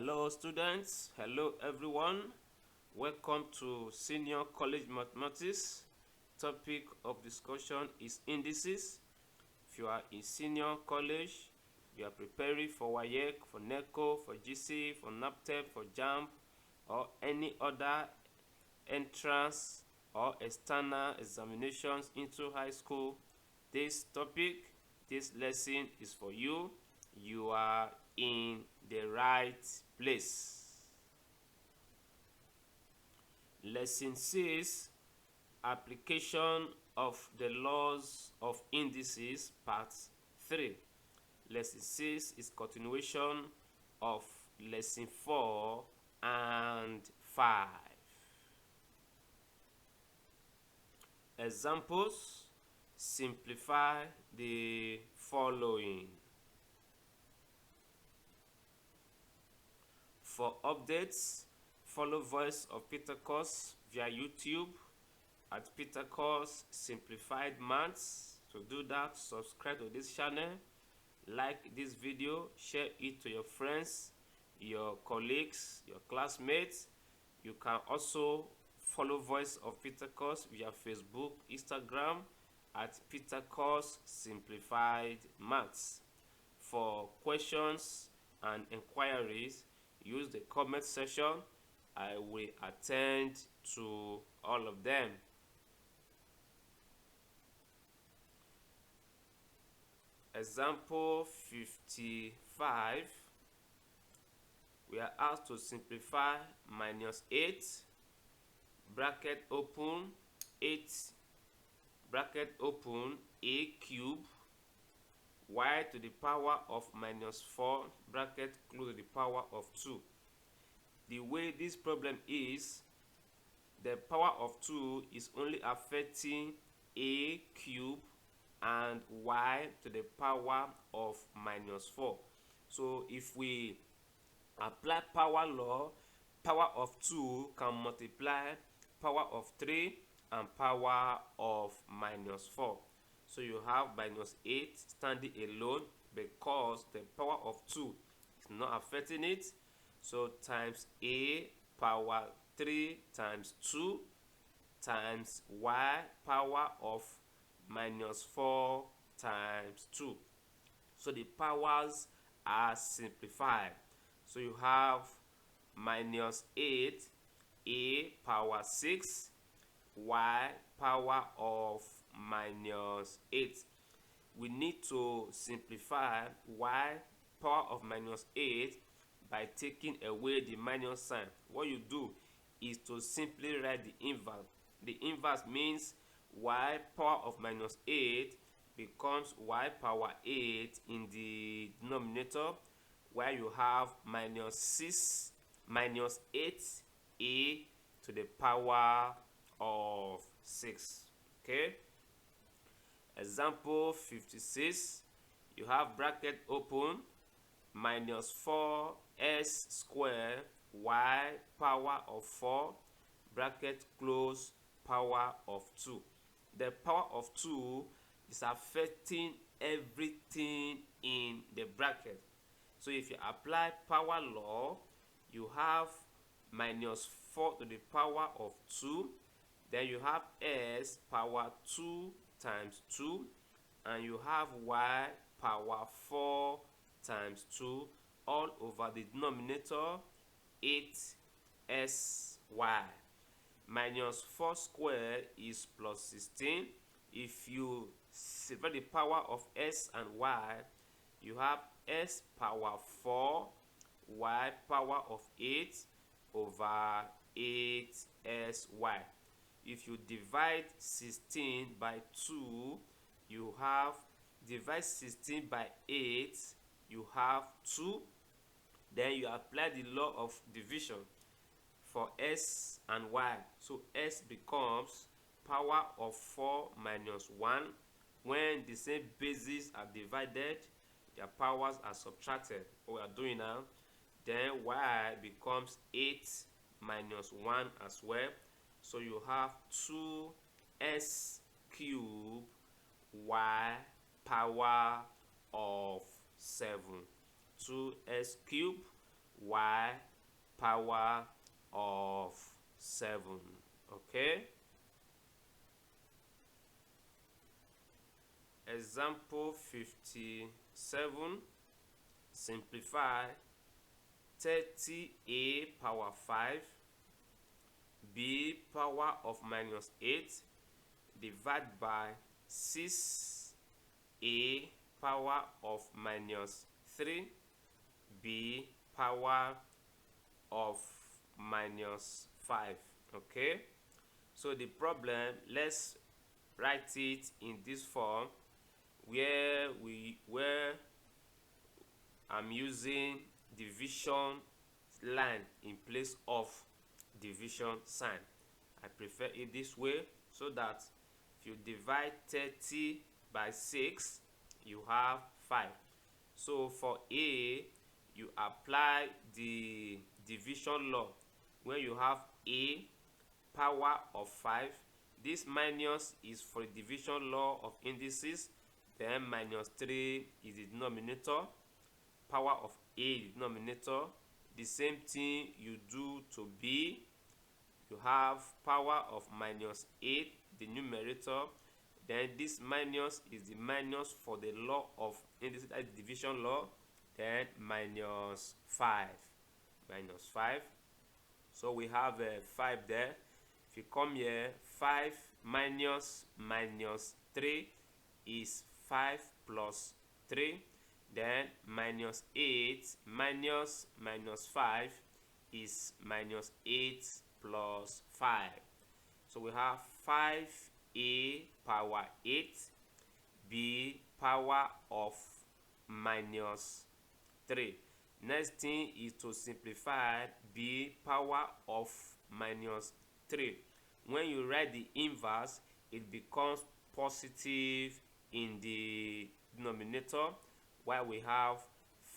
Hello students, hello everyone. Welcome to Senior College Mathematics. Topic of discussion is indices. If you are in senior college, you are preparing for WAEC, for NECO, for GC, for NAPTEP, for JAMB, or any other entrance or external examinations into high school, this lesson is for you. You are in the right place. Lesson 6, Application of the Laws of Indices, Part 3. Lesson 6 is continuation of Lesson 4 and 5. Examples: simplify the following. For updates, follow Voice of Peter Course via YouTube at Peter Course Simplified Maths. To do that, subscribe to this channel, like this video, share it to your friends, your colleagues, your classmates. You can also follow Voice of Peter Course via Facebook, Instagram at Peter Course Simplified Maths. For questions and inquiries, use the comment section. I will attend to all of them. Example 55. We are asked to simplify -8, bracket open, 8, bracket open, a cube, y to the power of -4, bracket close to the power of 2. The way this problem is, the power of 2 is only affecting a cube and y to the power of -4. So if we apply power law, power of 2 can multiply power of 3 and power of -4. So you have -8 standing alone because the power of 2 is not affecting it. So times a power 3 times 2 times y power of -4 times 2. So the powers are simplified. So you have -8, a power 6, y power of -8. We need to simplify y power of -8 by taking away the minus sign. What you do is to simply write the inverse. The inverse means y power of -8 becomes y power 8 in the denominator, where you have -6 -8 a to the power of 6. Okay. Example 56. You have bracket open, -4s square y power of 4, bracket close, power of 2. The power of 2 is affecting everything in the bracket. So if you apply power law, you have -4 to the power of 2, then you have s power 2 times 2, and you have y power 4 times 2 all over the denominator 8sy. -4 square is +16. If you separate the power of s and y, you have s power 4, y power of 8 over 8sy. If you divide 16 by 2, you have divide 16 by 8, you have 2. Then you apply the law of division for s and y. So s becomes power of 4 minus 1. When the same bases are divided, their powers are subtracted. What we are doing now. Then y becomes 8 minus 1 as well. So you have 2s cubed y power of 7. 2s cubed y power of 7. Okay. Example 57. Simplify 30a power 5 b power of minus 8 divided by 6a power of minus 3 b power of minus 5. Okay, so the problem, let's write it in this form where I'm using division line in place of division sign. I prefer it this way so that if you divide 30 by 6, you have 5. So for A, you apply the division law where you have A power of 5. This minus is for the division law of indices, then minus 3 is the denominator, power of A is the denominator. The same thing you do to B. You have power of minus 8, the numerator. Then this minus is the minus for the law of indices, that is division law. Then minus 5. Minus 5. So we have 5 there. If you come here, 5 minus 3 is 5 plus 3. Then minus 8 minus 5 is minus 8 plus 5. So we have 5a power 8 b power of minus 3. Next thing is to simplify b power of minus 3. When you write the inverse, it becomes positive in the denominator, while we have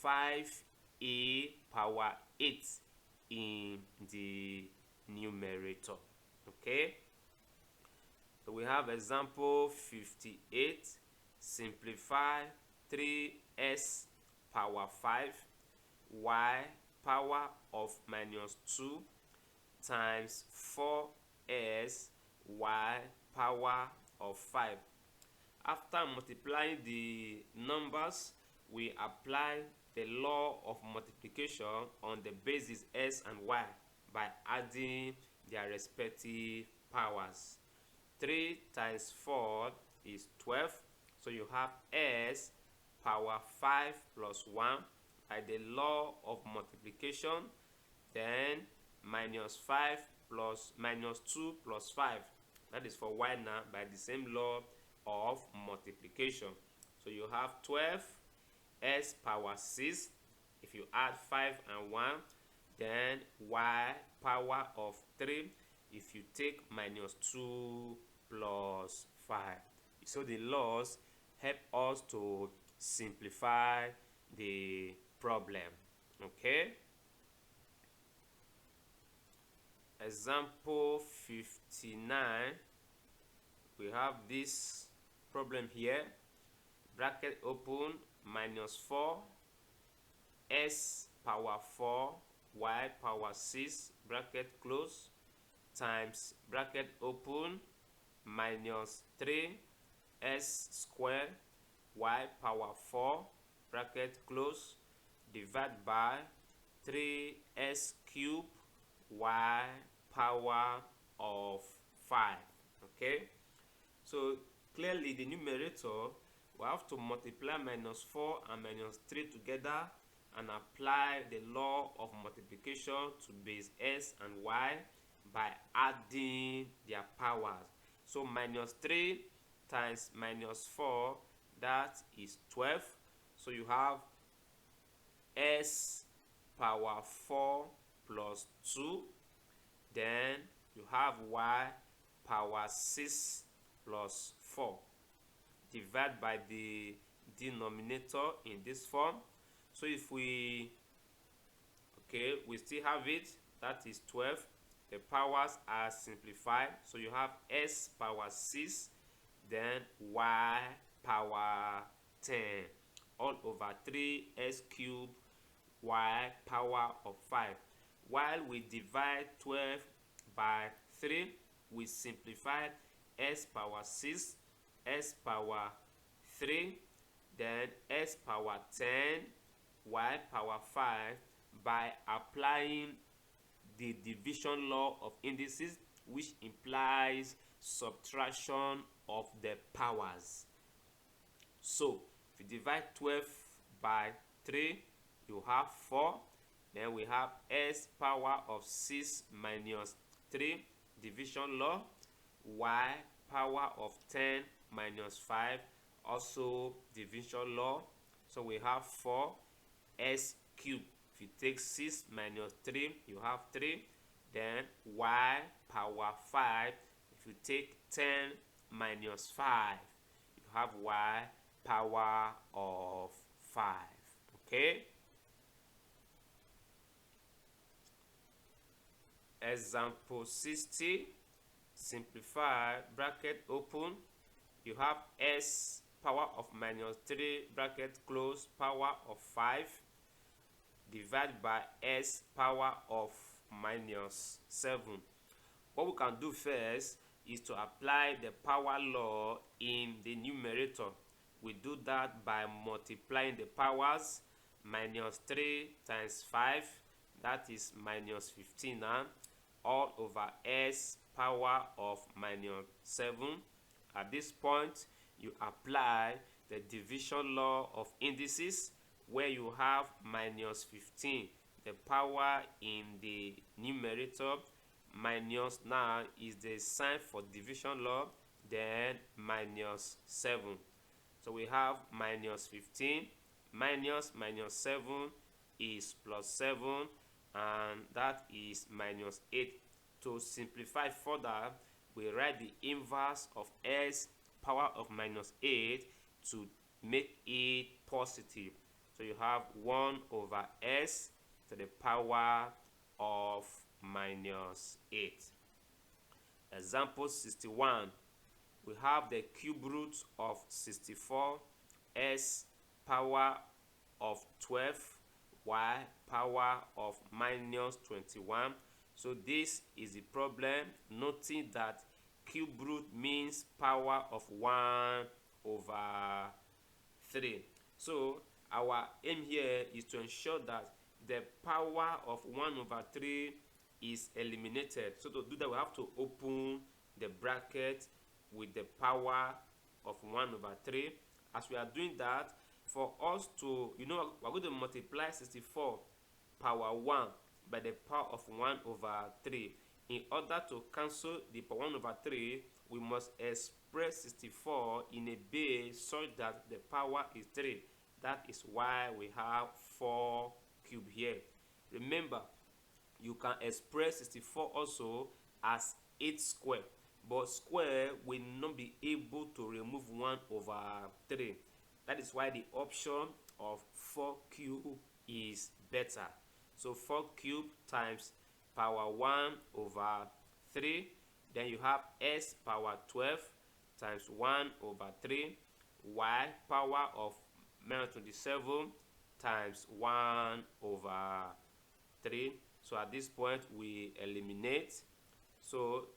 5a power 8 in the numerator. Okay, so we have example 58. Simplify 3s power 5 y power of minus 2 times 4s y power of 5. After multiplying the numbers, we apply the law of multiplication on the basis s and y by adding their respective powers. 3 times 4 is 12, so you have s power 5 plus 1 by the law of multiplication, then minus 5 plus minus 2 plus 5, that is for y now, by the same law of multiplication. So you have 12 s power 6. If you add 5 and 1, then y power of 3 if you take minus 2 plus 5. So the laws help us to simplify the problem. Okay, example 59. We have this problem here. Bracket open, minus 4 s power 4 y power 6 bracket close times bracket open minus 3 s square y power 4 bracket close divided by 3s cube y power of 5. Okay, so clearly the numerator, we have to multiply minus 4 and minus 3 together and apply the law of multiplication to base s and y by adding their powers. So minus 3 times minus 4, that is 12. So you have s power 4 plus 2. Then you have y power 6 plus 4. Divide by the denominator in this form. So if we still have it, that is 12. The powers are simplified, so you have s power 6, then y power 10 all over 3s cube y power of 5. While we divide 12 by 3, we simplify s power 6, s power 3, then s power 10, y power 5 by applying the division law of indices, which implies subtraction of the powers. So if you divide 12 by 3, you have 4. Then we have s power of 6 minus 3, division law, y power of 10 minus 5, also division law. So we have 4 s cubed. If you take 6 minus 3, you have 3. Then y power 5. If you take 10 minus 5, you have y power of 5. Okay? Example 60. Simplify, bracket open. You have s power of minus 3, bracket close, power of 5, divided by s power of minus 7. What we can do first is to apply the power law in the numerator. We do that by multiplying the powers. Minus 3 times 5, that is minus 15 now, all over s power of minus 7. At this point, you apply the division law of indices, where you have minus 15, the power in the numerator, minus now is the sign for division law, then minus 7. So we have minus 15 minus 7 is plus 7, and that is minus 8. To simplify further, we write the inverse of s power of minus 8 to make it positive. So you have 1 over s to the power of minus 8. Example 61. We have the cube root of 64, s power of 12, y power of minus 21. So this is the problem, noting that cube root means power of 1 over 3. So our aim here is to ensure that the power of 1 over 3 is eliminated. So to do that, we have to open the bracket with the power of 1 over 3. As we are doing that, for us to, we're going to multiply 64 power 1 by the power of 1 over 3. In order to cancel the power 1 over 3, we must express 64 in a base such that the power is 3. That is why we have 4 cubed here. Remember, you can express 64 also as 8 square, but square will not be able to remove 1 over 3. That is why the option of 4 cube is better. So 4 cube times power 1 over 3. Then you have s power 12 times 1 over 3. Y power of minus 27 times 1 over 3. So at this point, we eliminate. So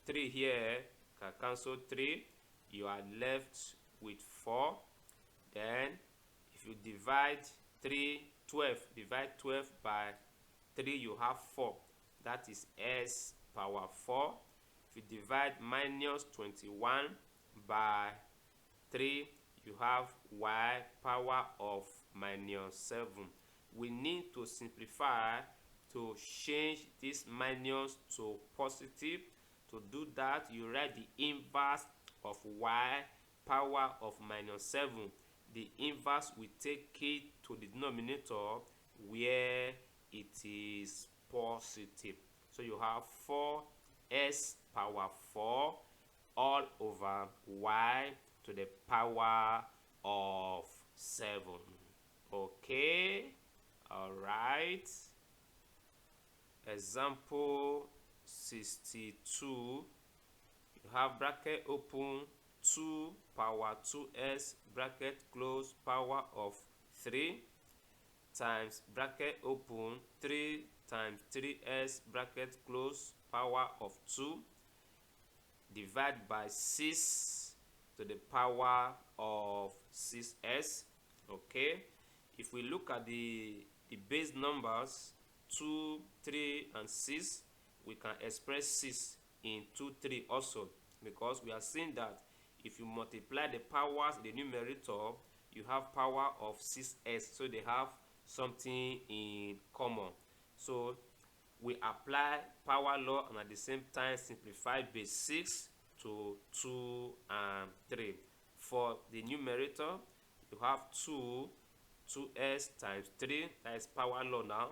3 here can cancel 3. You are left with 4. Then if you divide 12 by 3, you have 4. That is s power 4. If you divide minus 21 by 3, you have y power of minus 7. We need to simplify to change this minus to positive. To do that, you write the inverse of y power of minus 7. The inverse will take it to the denominator where it is positive. So you have 4s power 4 all over y to the power of 7. Okay, all right. Example 62. You have bracket open, 2 power 2s, bracket close, power of 3. times bracket open 3 times 3s bracket close power of 2 divided by 6 to the power of 6s. Okay, if we look at the base numbers 2, 3 and 6, we can express 6 in 2, 3 also, because we are seeing that if you multiply the powers in the numerator, you have power of 6s, so they have something in common. So we apply power law and at the same time simplify base 6 to 2 and 3. For the numerator, you have 2s times 3, that is power law now.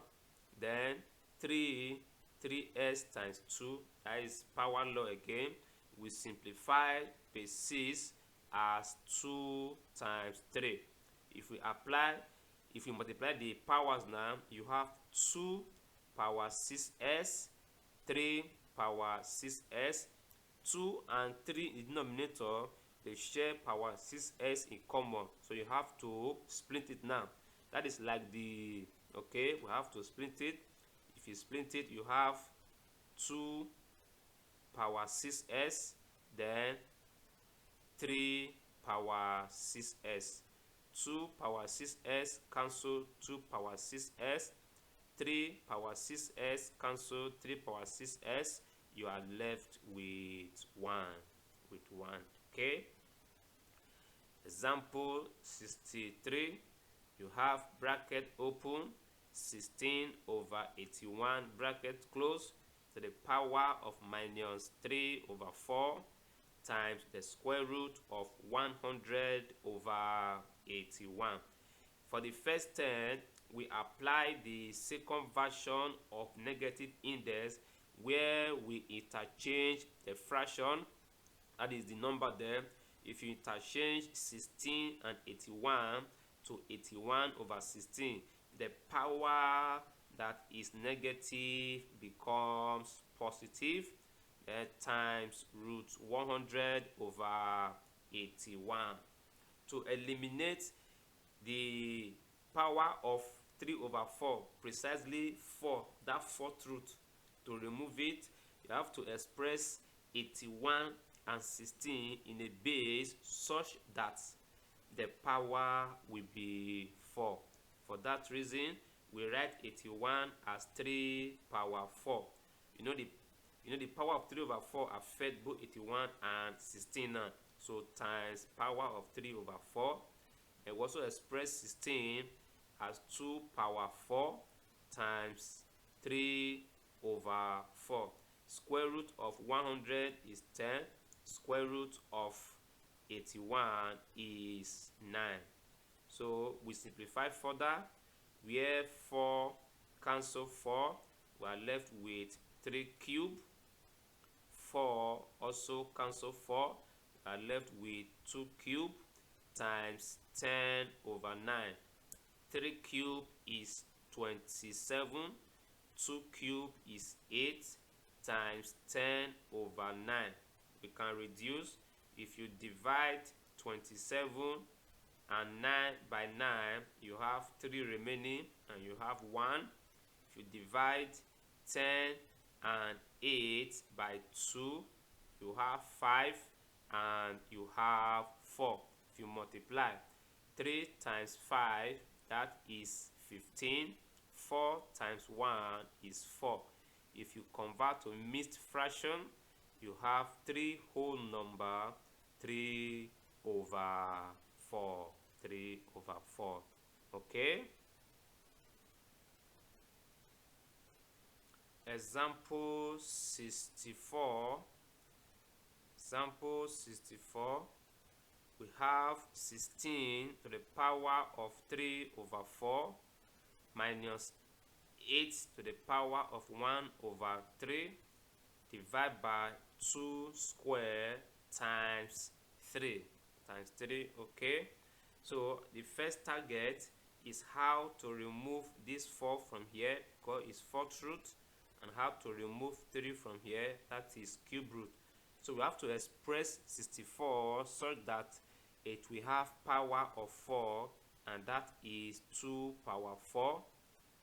Then 3s times 2, that is power law again. We simplify base 6 as 2 times 3. If we multiply the powers now, you have 2 power 6s, 3 power 6s, 2 and 3 in the denominator, they share power 6s in common, so you have to split it now. That is like the, okay, we have to split it. If you split it, you have 2 power 6s, then 3 power 6s. 2 power 6s cancel 2 power 6s, 3 power 6s cancel 3 power 6s. You are left with 1. Okay, example 63. You have bracket open 16 over 81 bracket close to the power of minus 3 over 4 times the square root of 100 over 81. For the first term, we apply the second version of negative index, where we interchange the fraction, that is the number there. If you interchange 16 and 81 to 81 over 16, the power that is negative becomes positive, times root 100 over 81. To eliminate the power of 3 over 4, precisely 4, that fourth root, to remove it, you have to express 81 and 16 in a base such that the power will be 4. For that reason, we write 81 as 3 power 4. You know the power of 3 over 4 affect both 81 and 16 now. So times power of 3 over 4. And we also express 16 as 2 power 4 times 3 over 4. Square root of 100 is 10. Square root of 81 is 9. So we simplify further, where 4 cancel 4, we are left with 3 cube. 4 also cancel 4, we are left with 2 cube times 10 over 9. 3 cube is 27, 2 cube is 8 times 10 over 9. We can reduce. If you divide 27 and 9 by 9, you have 3 remaining and you have 1. If you divide 10 and 8 by 2, you have 5 and you have 4. If you multiply 3 times 5, that is 15. 4 times 1 is 4. If you convert to mixed fraction, you have 3 whole number, 3 over 4. 3 over 4. Okay? Example 64. Example 64. We have 16 to the power of 3 over 4 minus 8 to the power of 1 over 3 divided by 2 square times 3. Okay? So the first target is how to remove this 4 from here, because it's fourth root, and how to remove 3 from here, that is cube root. So we have to express 64 such that it will have power of 4 and that is 2 power 4.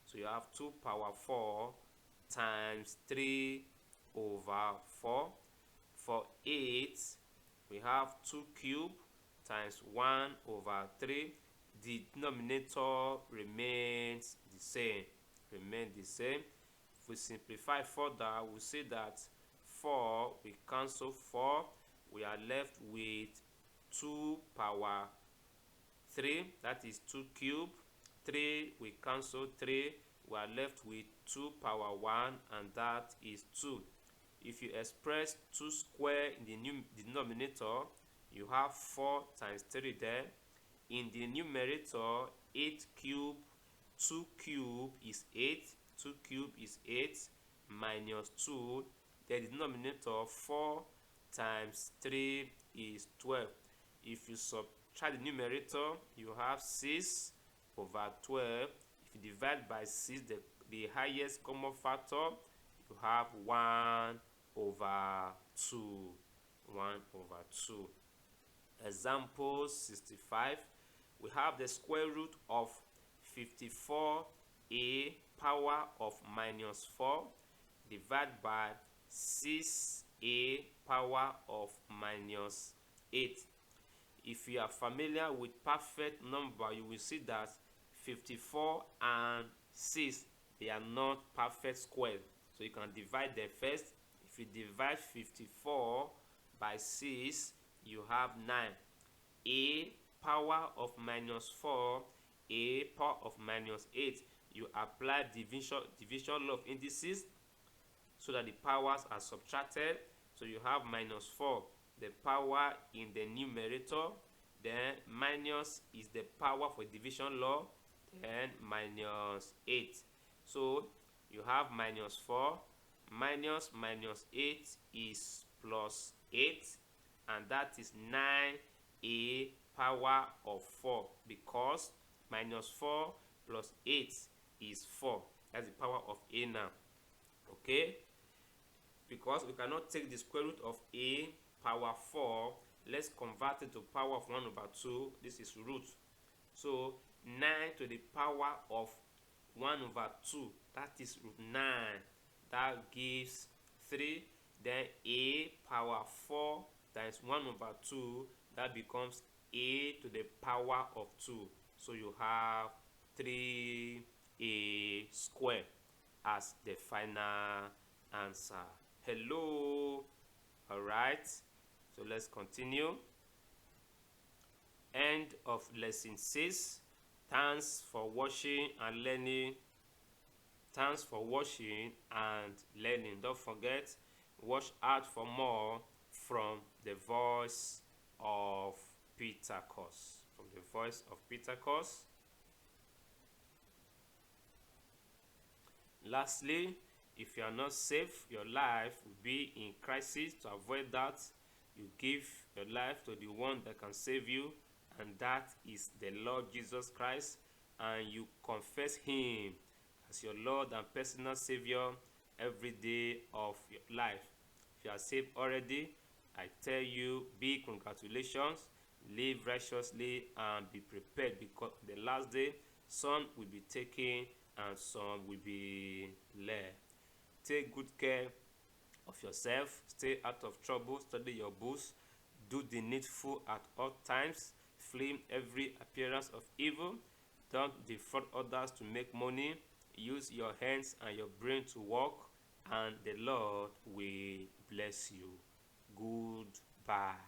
So you have 2 power 4 times 3 over 4. For 8, we have 2 cubed times 1 over 3. The denominator remains the same. If we simplify further, we see that 4, we cancel 4. We are left with 2 power 3, that is 2 cubed. 3, we cancel 3. We are left with 2 power 1, and that is 2. If you express 2 square in the denominator, you have 4 times 3 there. In the numerator, 8 cubed, 2 cubed is 8. 2 cubed is 8 minus 2. The denominator, 4 times 3 is 12. If you subtract the numerator, you have 6 over 12. If you divide by 6, the highest common factor, you have 1 over 2. 1 over 2. Example 65. We have the square root of 54a power of minus 4 divided by 6a power of minus 8. If you are familiar with perfect number, you will see that 54 and 6, they are not perfect squares. So you can divide them first. If you divide 54 by 6, you have 9. A power of minus 4, a power of minus 8. You apply division law of indices so that the powers are subtracted. So you have minus 4, the power in the numerator, then minus is the power for division law, then minus 8. So you have minus 4 minus 8 is plus 8, and that is 9a power of 4, because minus 4 plus 8 is 4. That's the power of a now. Okay? Because we cannot take the square root of a power 4, let's convert it to power of 1 over 2. This is root. So 9 to the power of 1 over 2, that is root 9. That gives 3. Then a power 4 times 1 over 2, that becomes a to the power of 2. So you have 3a squared as the final answer. Hello. All right. So let's continue. End of lesson 6. Thanks for watching and learning. Thanks for watching and learning. Don't forget, watch out for more from the voice of Peter Course. From the voice of Peter Course. Lastly, if you are not safe, your life will be in crisis. To avoid that, you give your life to the one that can save you, and that is the Lord Jesus Christ, and you confess him as your Lord and personal Savior every day of your life. If you are saved already, I tell you, big congratulations. Live righteously and be prepared, because the last day some will be taken and some will be led. Take good care of yourself. Stay out of trouble. Study your books. Do the needful at all times. Flee every appearance of evil. Don't defraud others to make money. Use your hands and your brain to work, and the Lord will bless you. Goodbye.